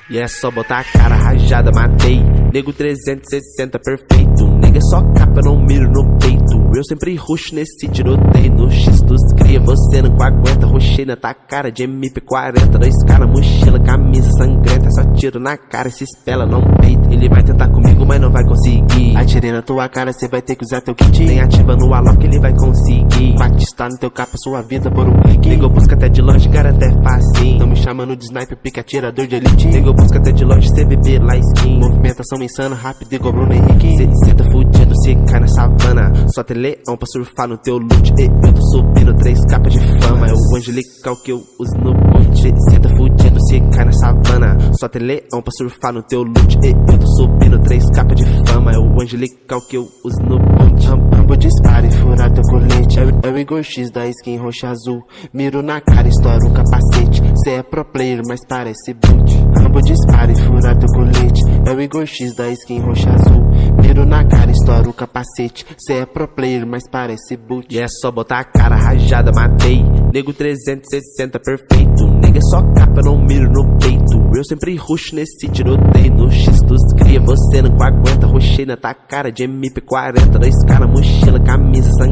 E é só botar a cara rajada, matei. Nego 360 perfeito. Nega é só capa, não miro no peito. Eu sempre ruxo nesse tiroteio. No X dos cria, você não aguenta. Ruxei na tua cara de MP40. 2K na mochila, camisa sangrenta. Só tiro na cara, se espela, não peito. Ele vai tentar comigo, mas não vai conseguir. Atirei na tua cara, cê vai ter que usar teu kit. Nem ativa no Alok, ele vai conseguir. Batista no teu capa, sua vida por um clique. Nego busca até de longe, garante é fácil. Tão me chamando de sniper, pica atirador de elite. Nego busca até de longe, CVP lá skin. Movimentação insana, rápido igual Bruno Henrique. Cê tá fudido, cê cai na savana. Só tem leão pra surfar no teu loot. E eu tô subindo 3 capas de fama. É o angelical que eu uso no boot. Cê tá fudido, cê cai na savana. Só tem leão pra surfar no teu loot. E eu tô subindo 3 capas de fama. É o angelical que eu uso no boot. Rambo dispara e fura teu colete. É o Igor X da skin roxa azul. Miro na cara, estoura o capacete. Cê é pro player, mas parece boot. Rambo dispara e fura teu colete. É o Igor X da skin roxa azul. Miro na cara, estoura o capacete. Cê é pro player, mas parece boot. E é só botar a cara rajada, matei. Nego 360 perfeito. Nega é só capa, não miro no peito. Eu sempre ruxo nesse tiroteio. No X dos cria, você não aguenta. Ruxei na tua cara de MP40. 2K na mochila, camisa sangrenta.